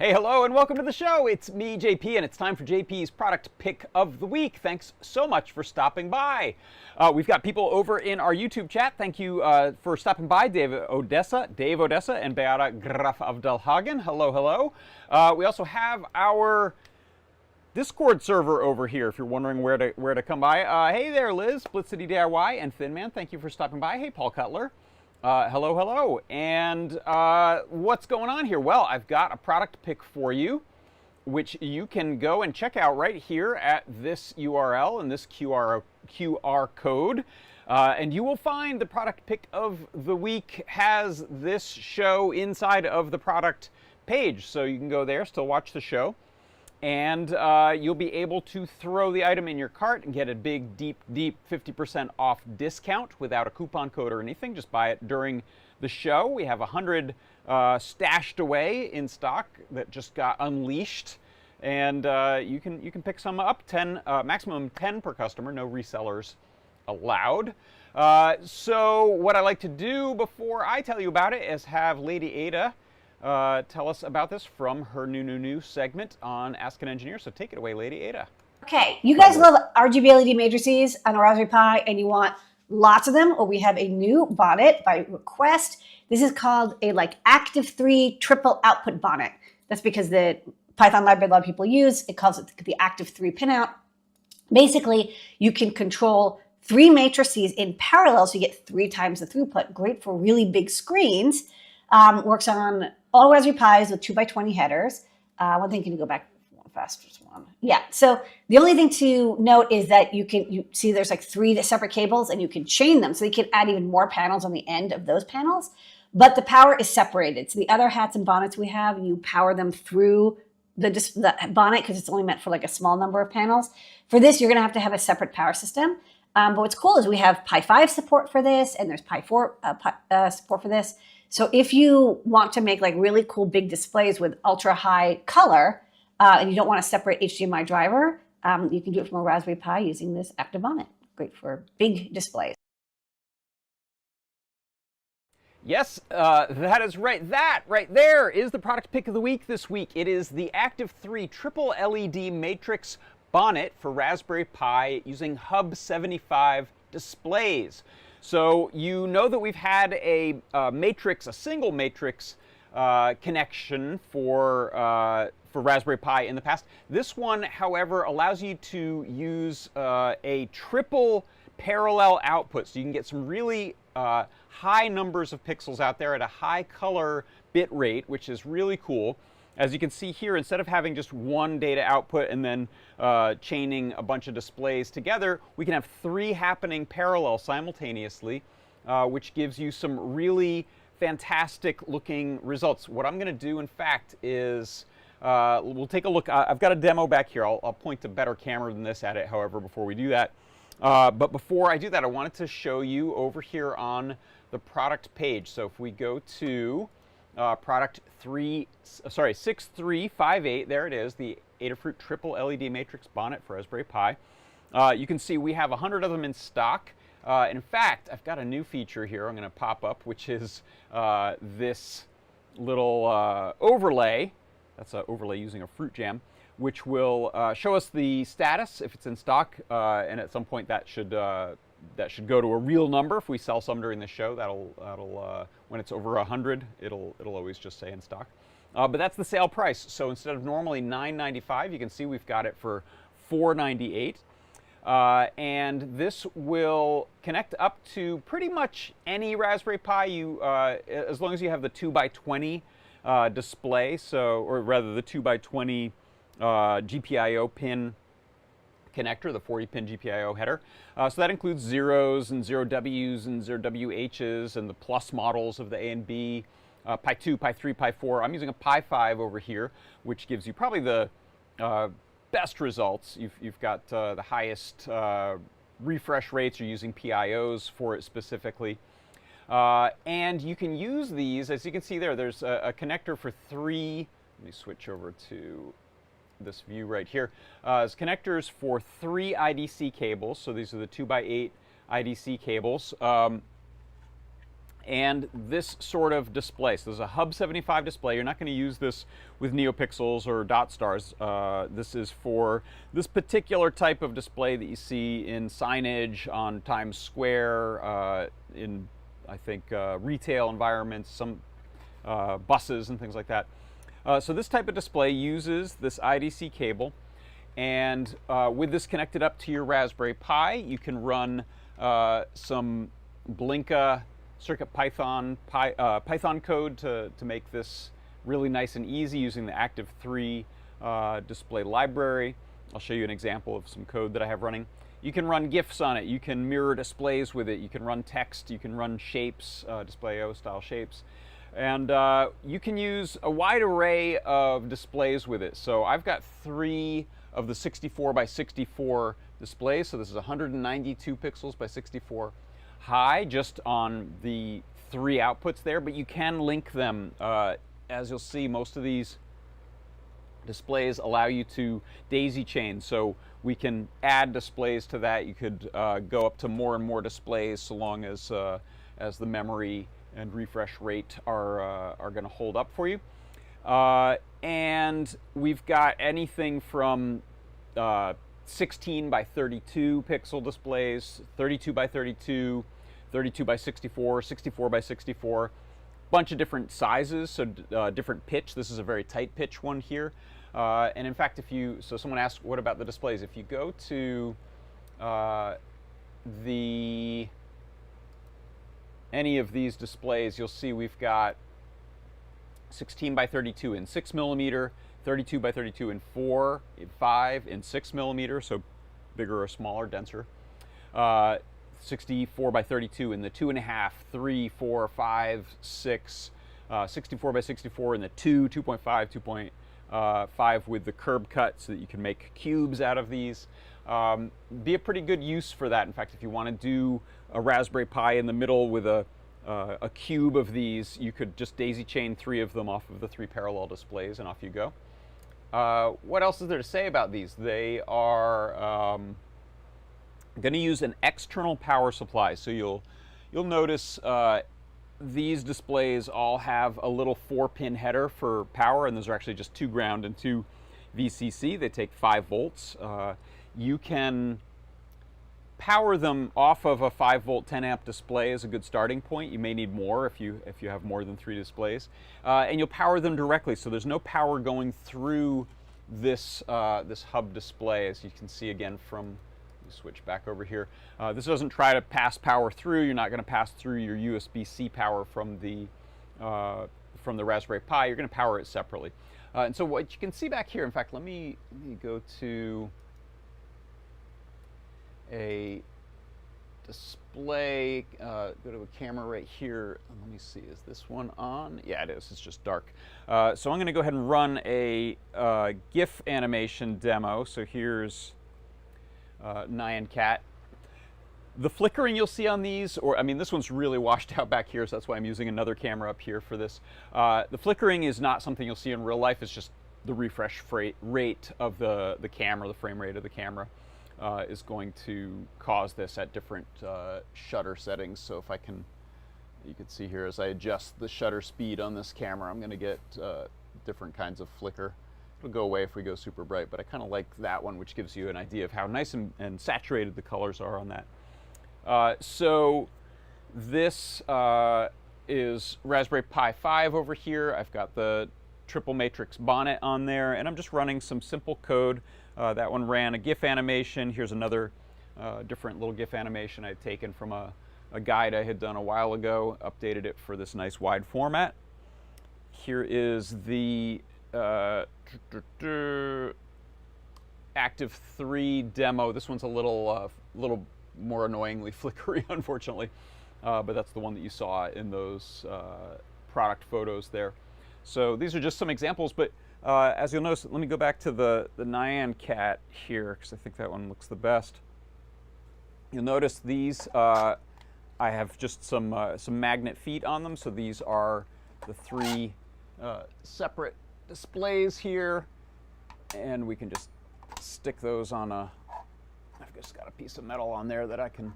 Hey, hello, and welcome to the show. It's me, JP, and it's time for JP's product pick of the week. Thanks so much for stopping by. We've got people over in our YouTube chat. Thank you for stopping by, Dave Odessa, and Beata Graf Avdelhagen. Hello, hello. We also have our Discord server over here, if you're wondering where to come by. Hey there, Liz, Blitz City DIY, and Thin Man. Thank you for stopping by. Hey, Paul Cutler. Hello, hello. And what's going on here? Well, I've got a product pick for you, which you can go and check out right here at this URL and this QR code. And you will find the product pick of the week has this show inside of the product page. So you can go there, still watch the show. And you'll be able to throw the item in your cart and get a big, deep 50% off discount without a coupon code or anything. Just buy it during the show. We have 100 stashed away in stock that just got unleashed. And you can pick some up, 10, maximum 10 per customer, no resellers allowed. So what I like to do before I tell you about it is have Lady Ada tell us about this from her new segment on Ask an Engineer. So take it away, Lady Ada. Okay, you guys love RGB LED matrices on a Raspberry Pi and you want lots of them. Well, we have a new bonnet by request. This is called a Active 3 triple output bonnet. That's because the Python library a lot of people use, it calls it the Active 3 pinout. Basically, you can control 3 matrices in parallel, so you get 3 times the throughput. Great for really big screens. Works on all Raspberry Pis with 2x20 headers. One thing, can you go back faster? One. Yeah. So the only thing to note is that you see there's 3 separate cables and you can chain them. So you can add even more panels on the end of those panels, but the power is separated. So the other hats and bonnets we have, you power them through the bonnet because it's only meant for a small number of panels. For this, you're going to have a separate power system. But what's cool is we have Pi 5 support for this and there's Pi 4 support for this. So if you want to make really cool big displays with ultra high color and you don't want a separate HDMI driver, you can do it from a Raspberry Pi using this Active Bonnet. Great for big displays. Yes, that is right. That right there is the product pick of the week this week. It is the Active 3 triple LED matrix bonnet for Raspberry Pi using Hub 75 displays. So you know that we've had a single matrix connection for Raspberry Pi in the past. This one, however, allows you to use a triple parallel output. So you can get some really high numbers of pixels out there at a high color bit rate, which is really cool. As you can see here, instead of having just one data output and then chaining a bunch of displays together, we can have 3 happening parallel simultaneously, which gives you some really fantastic looking results. What I'm going to do, in fact, is we'll take a look. I've got a demo back here. I'll point a better camera than this at it, however, before we do that. But before I do that, I wanted to show you over here on the product page. So if we go to product 6358, there it is, the Adafruit triple LED matrix bonnet for Raspberry Pi. You can see we have 100 of them in stock. In fact, I've got a new feature here I'm going to pop up, which is this little overlay. That's an overlay using a fruit jam, which will show us the status if it's in stock, and at some point that should go to a real number. If we sell some during the show, that'll when it's over 100, it'll always just say in stock. But that's the sale price. So instead of normally $9.95, you can see we've got it for $4.98. And this will connect up to pretty much any Raspberry Pi, as long as you have the 2x20 display, or rather the 2x20 GPIO pin connector, the 40-pin GPIO header. So that includes zeros and 0Ws and 0WHs and the plus models of the A and B, Pi 2, Pi 3, Pi 4. I'm using a Pi 5 over here, which gives you probably the best results. You've got the highest refresh rates. You're using PIOs for it specifically. And you can use these, as you can see there, there's a connector for 3. Let me switch over to this view right here. There's connectors for 3 IDC cables. So these are the 2x8 IDC cables. and this sort of display. So there's a Hub 75 display. You're not going to use this with NeoPixels or dot stars. This is for this particular type of display that you see in signage on Times Square, in, I think, retail environments, some buses and things like that. So this type of display uses this IDC cable, and with this connected up to your Raspberry Pi, you can run some Blinka CircuitPython Python code to make this really nice and easy using the Active3 display library. I'll show you an example of some code that I have running. You can run GIFs on it. You can mirror displays with it. You can run text. You can run shapes, Display.io style shapes. And you can use a wide array of displays with it. So I've got 3 of the 64 by 64 displays. So this is 192 pixels by 64 high just on the 3 outputs there, but you can link them. As you'll see, most of these displays allow you to daisy chain, so we can add displays to that. You could go up to more and more displays so long as the memory and refresh rate are going to hold up for you. And we've got anything from 16 by 32 pixel displays, 32 by 32, 32 by 64, 64 by 64, bunch of different sizes, so different pitch. This is a very tight pitch one here. And in fact, so someone asked, what about the displays? If you go to any of these displays, you'll see we've got 16 by 32 in 6 millimeter, 32 by 32 in 4, in 5, in 6 millimeter, so bigger or smaller, denser. 64 by 32 in the 2.5, 3, 4, 5, 6, 64 by 64 in the 2, 2.5, 2.5 with the curb cut so that you can make cubes out of these. Be a pretty good use for that. In fact, if you want to do a Raspberry Pi in the middle with a cube of these, you could just daisy chain 3 of them off of the 3 parallel displays and off you go. What else is there to say about these? They are going to use an external power supply. So you'll notice these displays all have a little 4-pin header for power, and those are actually just 2 ground and 2 VCC. They take 5 volts. You can power them off of a 5-volt 10-amp display is a good starting point. You may need more if you have more than 3 displays, and you'll power them directly. So there's no power going through this this hub display, as you can see again from. Switch back over here. This doesn't try to pass power through. You're not going to pass through your USB-C power from the Raspberry Pi. You're going to power it separately. And so what you can see back here, in fact, let me go to a display, go to a camera right here. Let me see, is this one on? Yeah, it is. It's just dark. So I'm going to go ahead and run a GIF animation demo. So here's Nyan Cat. The flickering you'll see on these, this one's really washed out back here, so that's why I'm using another camera up here for this. The flickering is not something you'll see in real life. It's just the refresh rate of the camera, the frame rate of the camera is going to cause this at different shutter settings. So if you can see here as I adjust the shutter speed on this camera, I'm going to get different kinds of flicker. It'll go away if we go super bright, but I kind of like that one, which gives you an idea of how nice and saturated the colors are on that. So this is Raspberry Pi 5 over here. I've got the triple matrix bonnet on there, and I'm just running some simple code. That one ran a GIF animation. Here's another different little GIF animation I had taken from a guide I had done a while ago, updated it for this nice wide format. Here is the Active3 demo. This one's a little more annoyingly flickery, unfortunately, but that's the one that you saw in those product photos there. So these are just some examples, but as you'll notice, let me go back to the Nyan Cat here, because I think that one looks the best. You'll notice these, I have just some magnet feet on them, so these are the 3 separate displays here, and we can just stick those on I've just got a piece of metal on there that I can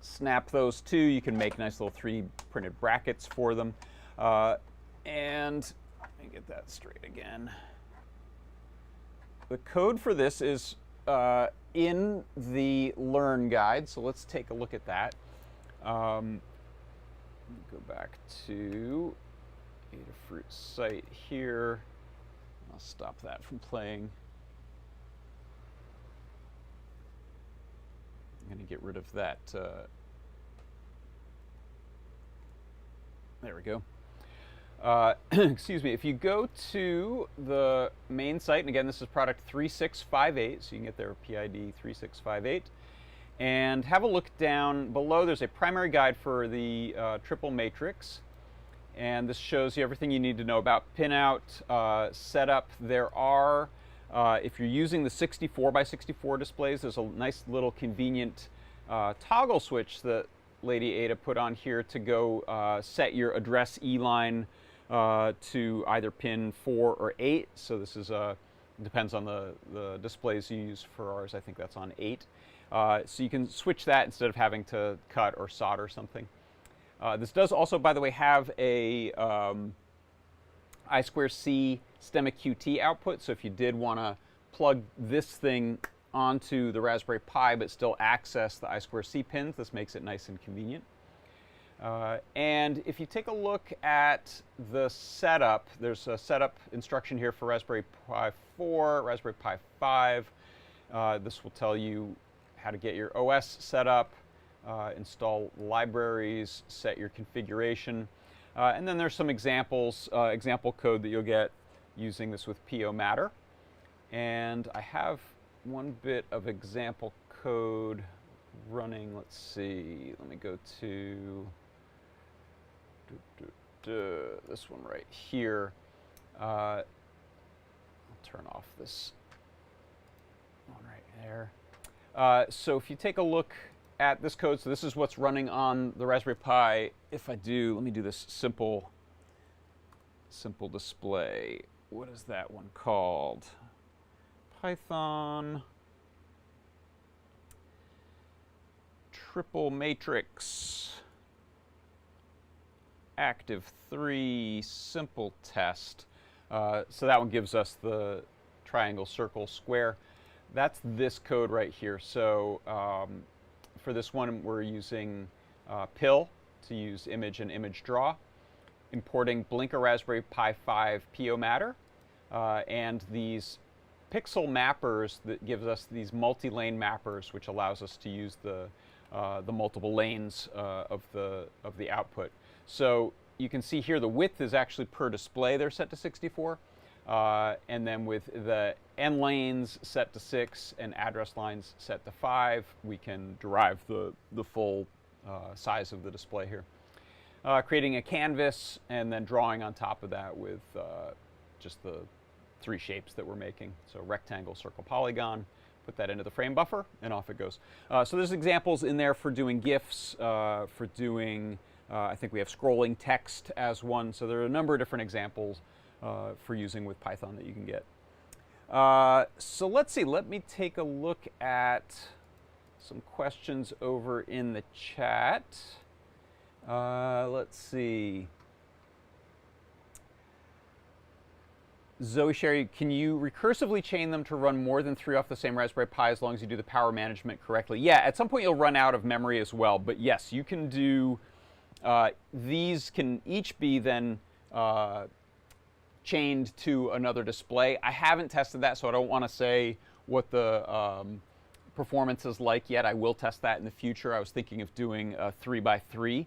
snap those two. You can make nice little 3D printed brackets for them. And let me get that straight again. The code for this is in the Learn guide, so let's take a look at that. Let me go back to Adafruit site here. I'll stop that from playing. I'm going to get rid of that. There we go. Excuse me. If you go to the main site, and again, this is product 3658, so you can get their PID 3658, and have a look down below. There's a primary guide for the triple matrix, and this shows you everything you need to know about pinout, setup. There are if you're using the 64 by 64 displays, there's a nice little convenient toggle switch that Lady Ada put on here to go set your address E-line to either pin 4 or 8. So this is depends on the displays you use. For ours, I think that's on 8. So you can switch that instead of having to cut or solder something. This does also, by the way, have a I2C STEMMA QT output, so if you did want to plug this thing onto the Raspberry Pi but still access the I2C pins, this makes it nice and convenient. And if you take a look at the setup, there's a setup instruction here for Raspberry Pi 4, Raspberry Pi 5. This will tell you how to get your OS set up, install libraries, set your configuration. And then there's some examples, example code that you'll get using this with PO Matter. And I have one bit of example code running. Let's see. Let me go to this one right here. I'll turn off this one right there. So if you take a look at this code, so this is what's running on the Raspberry Pi. If I do, let me do this simple display. What is that one called? Python triple matrix active 3 simple test. So that one gives us the triangle, circle, square. That's this code right here. So for this one, we're using PIL to use image and image draw, importing Blinka Raspberry Pi 5 PO Matter, and these pixel mappers that gives us these multi-lane mappers, which allows us to use the multiple lanes of the output. So you can see here the width is actually per display. They're set to 64. And then with the N lanes set to 6 and address lines set to 5, we can derive the full size of the display here. Creating a canvas and then drawing on top of that with just the 3 shapes that we're making. So rectangle, circle, polygon. Put that into the frame buffer, and off it goes. So there's examples in there for doing GIFs, for doing, I think we have scrolling text as one. So there are a number of different examples for using with Python that you can get. So let's see, let me take a look at some questions over in the chat. Let's see. Zoe Sherry, can you recursively chain them to run more than 3 off the same Raspberry Pi as long as you do the power management correctly? Yeah, at some point you'll run out of memory as well, but yes, you can do, these can each be then chained to another display. I haven't tested that, so I don't want to say what the performance is like yet. I will test that in the future. I was thinking of doing a 3x3,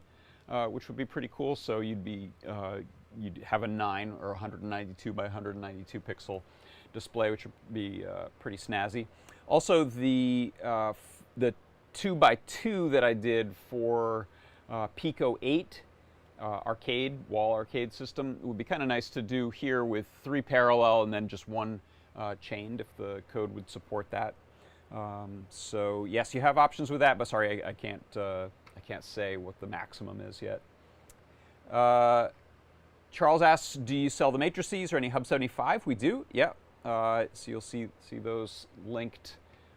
which would be pretty cool. So you'd have a 9 or 192 by 192 pixel display, which would be pretty snazzy. Also, the 2x2 that I did for Pico 8 wall arcade system, it would be kind of nice to do here with 3 parallel and then just 1 chained if the code would support that. So yes, you have options with that, but sorry, I can't say what the maximum is yet. Charles asks, do you sell the matrices or any Hub 75? We do, yeah. So you'll see those linked.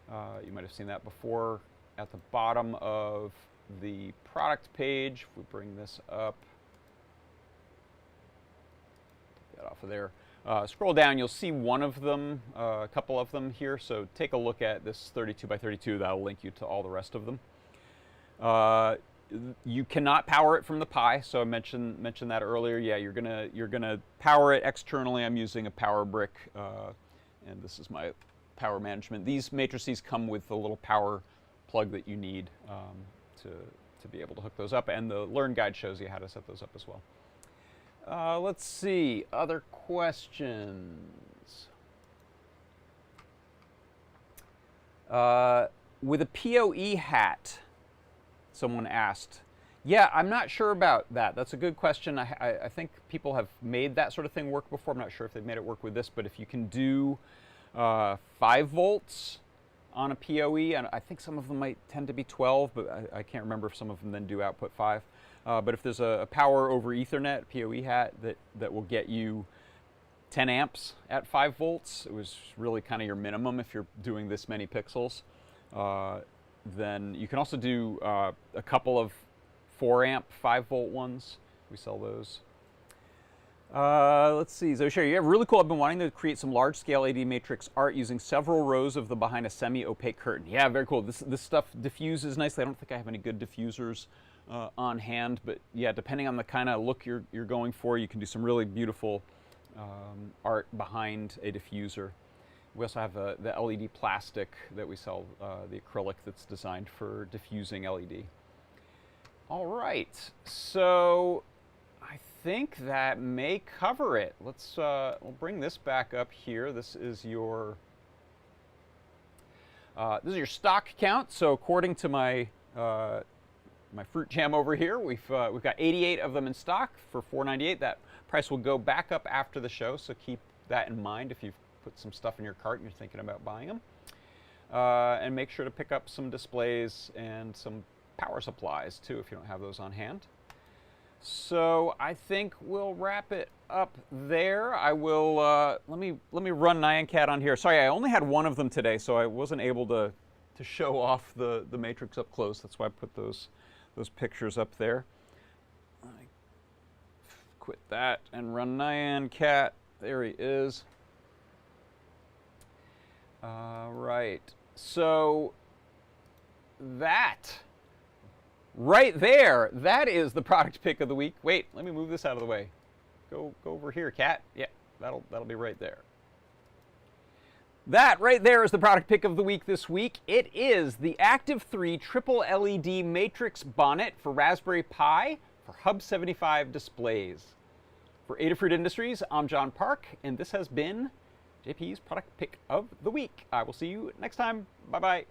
You might have seen that before at the bottom of the product page. If we bring this up, get off of there. Scroll down, you'll see one of them, a couple of them here. So take a look at this 32 by 32. That'll link you to all the rest of them. You cannot power it from the Pi, so I mentioned that earlier. Yeah, you're gonna power it externally. I'm using a power brick, and this is my power management. These matrices come with the little power plug that you need to be able to hook those up, and the Learn Guide shows you how to set those up as well. Let's see, other questions. With a PoE hat, someone asked. Yeah, I'm not sure about that. That's a good question. I think people have made that sort of thing work before. I'm not sure if they've made it work with this, but if you can do 5 volts on a PoE, and I think some of them might tend to be 12, but I can't remember if some of them then do output 5. But if there's a power over Ethernet PoE hat that will get you 10 amps at 5 volts, it was really kind of your minimum if you're doing this many pixels. Then you can also do a couple of 4 amp 5 volt ones. We sell those. Let's see, Zoshare, yeah, really cool. I've been wanting to create some large scale LED matrix art using several rows of them behind a semi-opaque curtain. Yeah, very cool. This stuff diffuses nicely. I don't think I have any good diffusers on hand, but yeah, depending on the kind of look you're going for, you can do some really beautiful art behind a diffuser. We also have the LED plastic that we sell, the acrylic that's designed for diffusing LED. All right, so I think that may cover it. Let's we'll bring this back up here. This is your stock count. So according to my my fruit jam over here, we've got 88 of them in stock for $4.98. That price will go back up after the show, so keep that in mind if you've put some stuff in your cart and you're thinking about buying them. And make sure to pick up some displays and some power supplies too if you don't have those on hand. So I think we'll wrap it up there. I will let me run NianCat on here. Sorry, I only had one of them today, so I wasn't able to show off the matrix up close. That's why I put those pictures up there. I quit that and run NianCat. There he is. All right. So that right there, that is the product pick of the week. Wait, let me move this out of the way. Go over here, Cat. Yeah, that'll be right there. That right there is the product pick of the week this week. It is the Active 3 Triple LED Matrix Bonnet for Raspberry Pi for Hub 75 displays. For Adafruit Industries, I'm John Park, and this has been JP's product pick of the week. I will see you next time. Bye-bye.